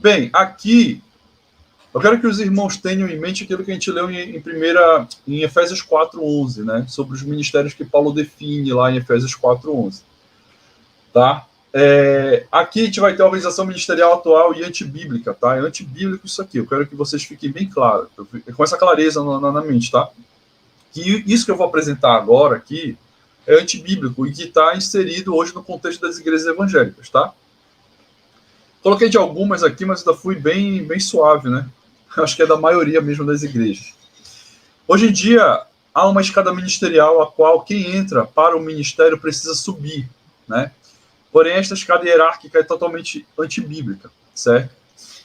Bem, aqui eu quero que os irmãos tenham em mente aquilo que a gente leu em Efésios 4:11, né? Sobre os ministérios que Paulo define lá em Efésios 4:11. Tá? Aqui a gente vai ter a organização ministerial atual e antibíblica, tá? É antibíblico isso aqui. Eu quero que vocês fiquem bem claros, com essa clareza na mente, tá? Que isso que eu vou apresentar agora aqui é antibíblico e que está inserido hoje no contexto das igrejas evangélicas, tá? Coloquei de algumas aqui, mas ainda fui bem suave, né? Acho que é da maioria mesmo das igrejas. Hoje em dia, há uma escada ministerial a qual quem entra para o ministério precisa subir, né? Porém, esta escada hierárquica é totalmente antibíblica, certo?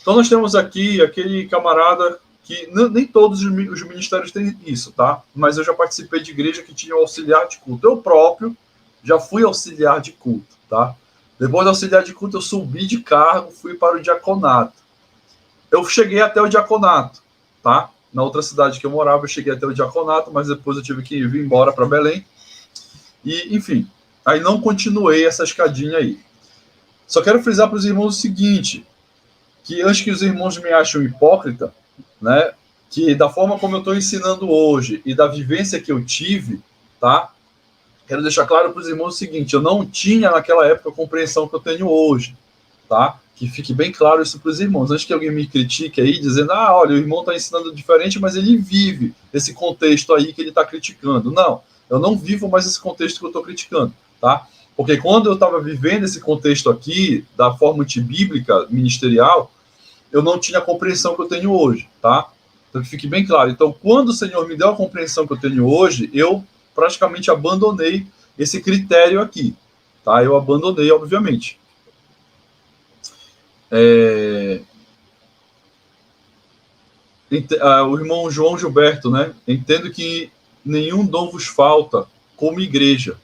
Então, nós temos aqui aquele camarada que nem todos os ministérios têm isso, tá? Mas eu já participei de igreja que tinha um auxiliar de culto. Eu próprio já fui auxiliar de culto, tá? Depois do auxiliar de culto, eu subi de cargo, fui para o diaconato. Eu cheguei até o diaconato, tá? Na outra cidade que eu morava, eu cheguei até o diaconato, mas depois eu tive que vir embora para Belém. E, enfim, aí não continuei essa escadinha aí. Só quero frisar para os irmãos o seguinte, que antes que os irmãos me achem hipócrita, né, que da forma como eu estou ensinando hoje e da vivência que eu tive, tá? Quero deixar claro para os irmãos o seguinte, eu não tinha naquela época a compreensão que eu tenho hoje, tá? Que fique bem claro isso para os irmãos. Antes que alguém me critique aí, dizendo, olha, o irmão está ensinando diferente, mas ele vive esse contexto aí que ele está criticando. Não, eu não vivo mais esse contexto que eu estou criticando, tá? Porque quando eu estava vivendo esse contexto aqui, da forma antibíblica ministerial, eu não tinha a compreensão que eu tenho hoje, tá? Então, que fique bem claro. Então, quando o Senhor me deu a compreensão que eu tenho hoje, eu praticamente abandonei esse critério aqui, tá? Eu abandonei, obviamente. O irmão João Gilberto, né? Entendo que nenhum dom vos falta como igreja,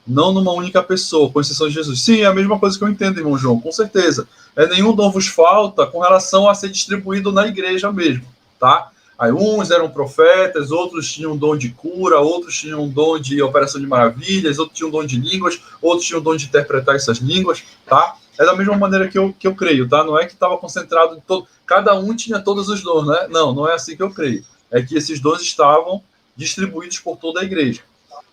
não numa única pessoa, com exceção de Jesus. Sim, é a mesma coisa que eu entendo, irmão João, com certeza. Nenhum dom vos falta com relação a ser distribuído na igreja mesmo, tá? Aí uns eram profetas, outros tinham dom de cura, outros tinham dom de operação de maravilhas, outros tinham dom de línguas, outros tinham dom de interpretar essas línguas, tá? É da mesma maneira que eu creio, tá? Não é que estava concentrado em todo... Cada um tinha todos os dons, né? Não é assim que eu creio. É que esses dons estavam distribuídos por toda a igreja.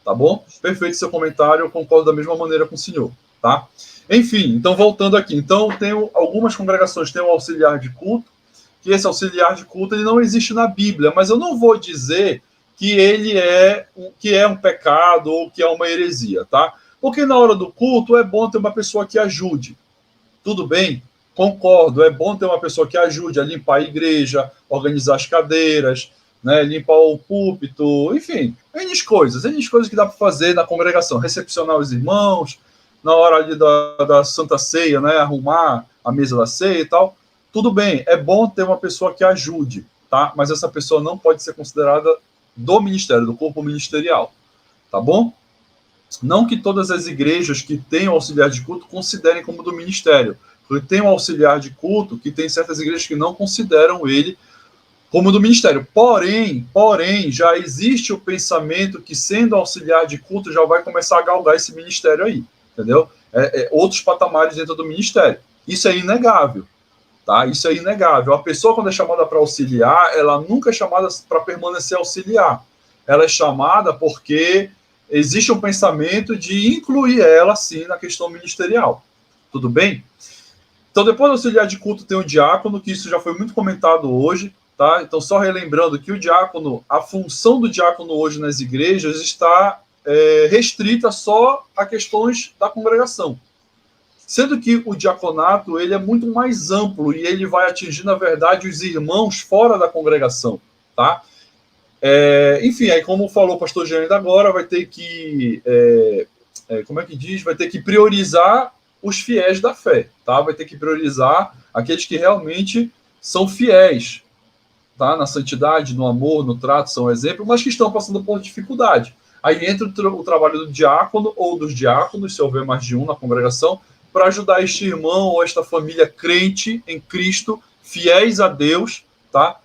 Tá bom? Perfeito seu comentário, eu concordo da mesma maneira com o senhor, tá? Enfim, então voltando aqui. Então, tenho algumas congregações têm um auxiliar de culto, que esse auxiliar de culto ele não existe na Bíblia, mas eu não vou dizer que ele é um pecado ou que é uma heresia, tá? Porque na hora do culto é bom ter uma pessoa que ajude. Tudo bem? Concordo, é bom ter uma pessoa que ajude a limpar a igreja, organizar as cadeiras, né, limpar o púlpito, enfim, N coisas que dá para fazer na congregação, recepcionar os irmãos, na hora ali da Santa Ceia, né, arrumar a mesa da ceia e tal. Tudo bem, é bom ter uma pessoa que ajude, tá? Mas essa pessoa não pode ser considerada do ministério, do corpo ministerial, tá bom? Não que todas as igrejas que têm auxiliar de culto considerem como do ministério, porque tem um auxiliar de culto que tem certas igrejas que não consideram ele como do ministério. Porém, já existe o pensamento que, sendo auxiliar de culto, já vai começar a galgar esse ministério aí, entendeu? Outros patamares dentro do ministério. Isso é inegável, tá? Isso é inegável. A pessoa, quando é chamada para auxiliar, ela nunca é chamada para permanecer auxiliar. Ela é chamada porque existe um pensamento de incluir ela, sim, na questão ministerial. Tudo bem? Então, depois do auxiliar de culto tem o diácono, que isso já foi muito comentado hoje, tá? Então, só relembrando que o diácono, a função do diácono hoje nas igrejas está restrita só a questões da congregação. Sendo que o diaconato ele é muito mais amplo e ele vai atingir, na verdade, os irmãos fora da congregação, tá? Enfim, aí como falou o pastor Jean ainda agora, vai ter que, vai ter que priorizar os fiéis da fé, tá? Vai ter que priorizar aqueles que realmente são fiéis, tá? Na santidade, no amor, no trato, são exemplo, mas que estão passando por dificuldade. Aí entra o trabalho do diácono ou dos diáconos, se houver mais de um na congregação, para ajudar este irmão ou esta família crente em Cristo, fiéis a Deus, tá?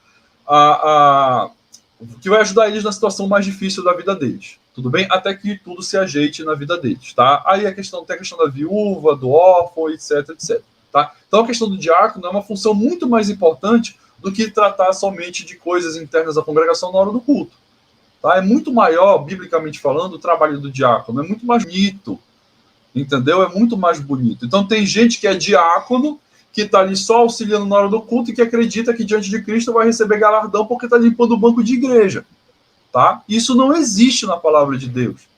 Que vai ajudar eles na situação mais difícil da vida deles. Tudo bem? Até que tudo se ajeite na vida deles, tá? Aí tem a questão da viúva, do órfão, etc, etc. Tá? Então a questão do diácono é uma função muito mais importante do que tratar somente de coisas internas da congregação na hora do culto. Tá? É muito maior, biblicamente falando, o trabalho do diácono, é muito mais bonito, entendeu? É muito mais bonito. Então tem gente que é diácono, que está ali só auxiliando na hora do culto e que acredita que diante de Cristo vai receber galardão porque está limpando o banco de igreja. Tá? Isso não existe na palavra de Deus,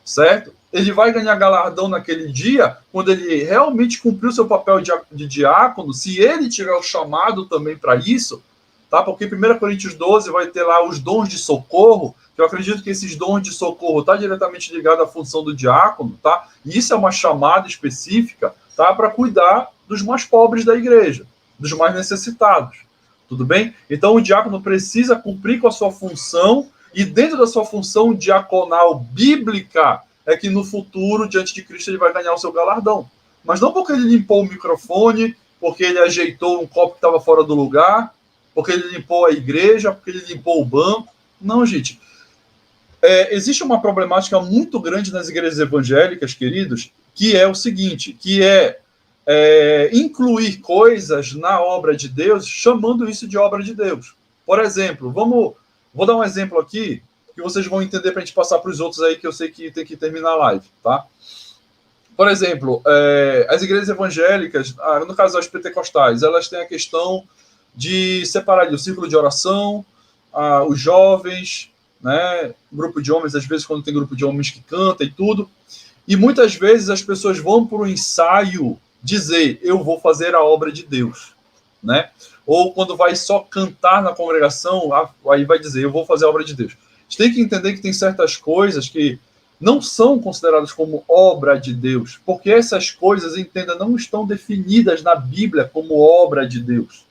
certo? Ele vai ganhar galardão naquele dia quando ele realmente cumpriu seu papel de diácono, se ele tiver o chamado também para isso, tá? Porque em 1 Coríntios 12 vai ter lá os dons de socorro, que eu acredito que esses dons de socorro está diretamente ligado à função do diácono, tá? E isso é uma chamada específica, tá? Para cuidar dos mais pobres da igreja, dos mais necessitados, tudo bem? Então o diácono precisa cumprir com a sua função, e dentro da sua função diaconal bíblica é que no futuro, diante de Cristo, ele vai ganhar o seu galardão. Mas não porque ele limpou o microfone, porque ele ajeitou um copo que estava fora do lugar, porque ele limpou a igreja, porque ele limpou o banco. Não, gente. Existe uma problemática muito grande nas igrejas evangélicas, queridos, que é o seguinte, que é incluir coisas na obra de Deus, chamando isso de obra de Deus. Por exemplo, vou dar um exemplo aqui, que vocês vão entender para a gente passar para os outros aí, que eu sei que tem que terminar a live, tá? Por exemplo, as igrejas evangélicas, no caso das pentecostais, elas têm a questão de separar ali o círculo de oração, os jovens, né, grupo de homens, às vezes quando tem grupo de homens que canta e tudo, e muitas vezes as pessoas vão para o ensaio dizer, eu vou fazer a obra de Deus, né? Ou quando vai só cantar na congregação, aí vai dizer, eu vou fazer a obra de Deus. A gente tem que entender que tem certas coisas que não são consideradas como obra de Deus, porque essas coisas, entenda, não estão definidas na Bíblia como obra de Deus.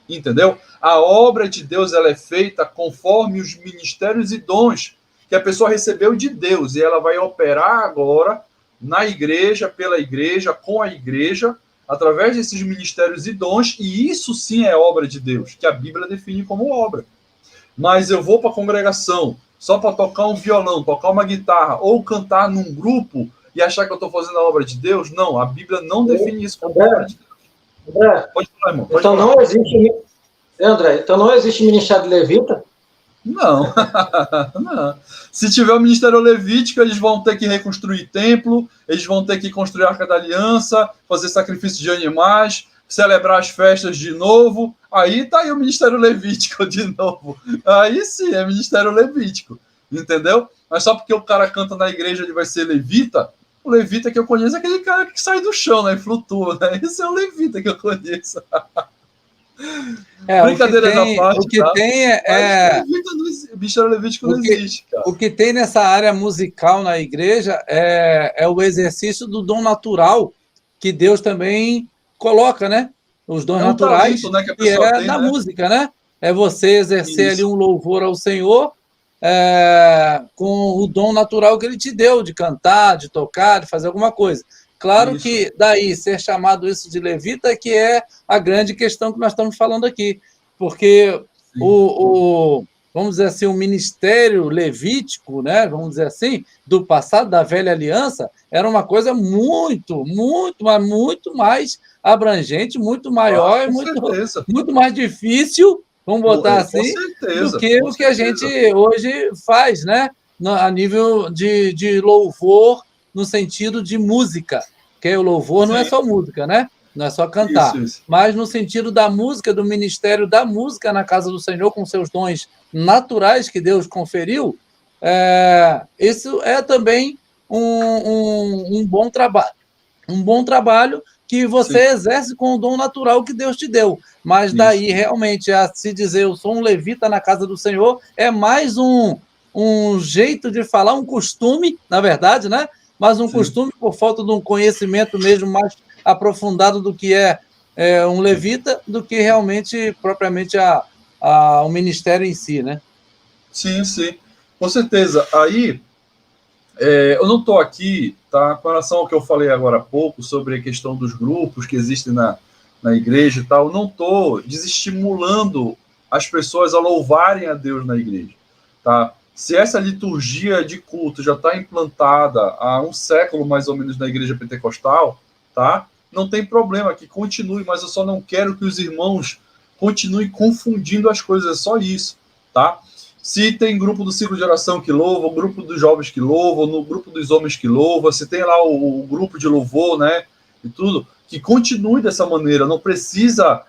Entendeu? A obra de Deus ela é feita conforme os ministérios e dons que a pessoa recebeu de Deus, e ela vai operar agora na igreja, pela igreja, com a igreja, através desses ministérios e dons, e isso sim é obra de Deus, que a Bíblia define como obra. Mas eu vou para a congregação só para tocar um violão, tocar uma guitarra, ou cantar num grupo e achar que eu estou fazendo a obra de Deus? Não, a Bíblia não define isso como obra de Deus. André, pode falar, irmão. Então não existe... André, então não existe ministério de levita? Não. Não. Se tiver o ministério levítico, eles vão ter que reconstruir templo, eles vão ter que construir a Arca da Aliança, fazer sacrifício de animais, celebrar as festas de novo. Aí tá aí o ministério levítico de novo. Aí sim, é ministério levítico. Entendeu? Mas só porque o cara canta na igreja, ele vai ser levita. O levita que eu conheço é aquele cara que sai do chão, né? E flutua, né? Esse é o levita que eu conheço. Brincadeira da parte, o que tá? Tem Ministério levítico não existe, cara. O que tem nessa área musical na igreja é o exercício do dom natural que Deus também coloca, né? Os dons naturais, talento, né, que a pessoa pessoa tem, na né? música, né? É você exercer ali um louvor ao Senhor com o dom natural que Ele te deu, de cantar, de tocar, de fazer alguma coisa. Claro que daí ser chamado isso de levita que é a grande questão que nós estamos falando aqui, porque vamos dizer assim, o ministério levítico, né, vamos dizer assim, do passado, da velha aliança, era uma coisa muito, muito, mas muito mais abrangente, muito maior, muito mais difícil, vamos botar assim, do que o que a gente hoje faz, né, a nível de louvor, no sentido de música, que o louvor não é só música, né? Não é só cantar, mas no sentido da música, do ministério da música na casa do Senhor, com seus dons naturais que Deus conferiu, isso é também um bom trabalho. Um bom trabalho que você exerce com o dom natural que Deus te deu. Mas daí, realmente, a se dizer eu sou um levita na casa do Senhor, é mais um jeito de falar, um costume, na verdade, né? Mas um costume por falta de um conhecimento mesmo mais aprofundado do que é um levita, do que realmente, propriamente, o ministério em si, né? Sim, com certeza. Aí, eu não estou aqui, tá, com relação ao que eu falei agora há pouco, sobre a questão dos grupos que existem na igreja e tal, não estou desestimulando as pessoas a louvarem a Deus na igreja, tá? Se essa liturgia de culto já está implantada há um século, mais ou menos, na igreja pentecostal, tá? não tem problema, que continue, mas eu só não quero que os irmãos continuem confundindo as coisas, é só isso, tá? Se tem grupo do ciclo de oração que louva, o grupo dos jovens que louvam, no grupo dos homens que louva, se tem lá o grupo de louvor, né, e tudo, que continue dessa maneira, não precisa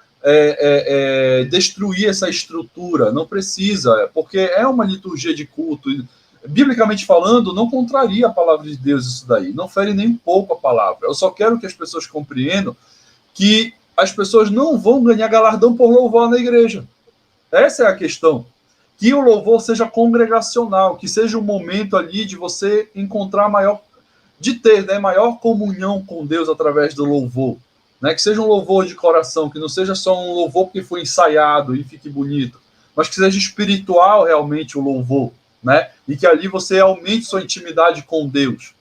destruir essa estrutura, não precisa, porque é uma liturgia de culto, biblicamente falando, não contraria a palavra de Deus isso daí, não fere nem um pouco a palavra. Eu só quero que as pessoas compreendam que as pessoas não vão ganhar galardão por louvar na igreja. Essa é a questão. Que o louvor seja congregacional, que seja um momento ali de você encontrar maior comunhão com Deus através do louvor, né? Que seja um louvor de coração, que não seja só um louvor porque foi ensaiado e fique bonito, mas que seja espiritual realmente o louvor, né? E que ali você aumente sua intimidade com Deus.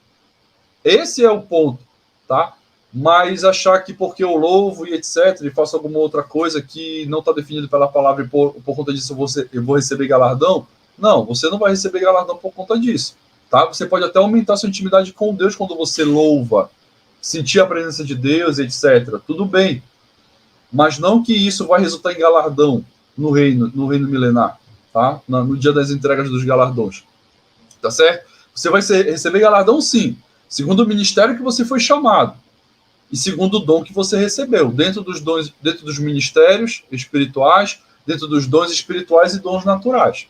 Esse é o ponto, tá? Mas achar que porque eu louvo e etc, e faço alguma outra coisa que não está definido pela palavra e por conta disso eu vou receber galardão, não, você não vai receber galardão por conta disso, tá? Você pode até aumentar sua intimidade com Deus quando você louva, sentir a presença de Deus, etc. Tudo bem, mas não que isso vai resultar em galardão no reino milenar, tá? No dia das entregas dos galardões, tá certo? Você vai receber galardão sim, segundo o ministério que você foi chamado e segundo o dom que você recebeu, dentro dos ministérios espirituais, dentro dos dons espirituais e dons naturais,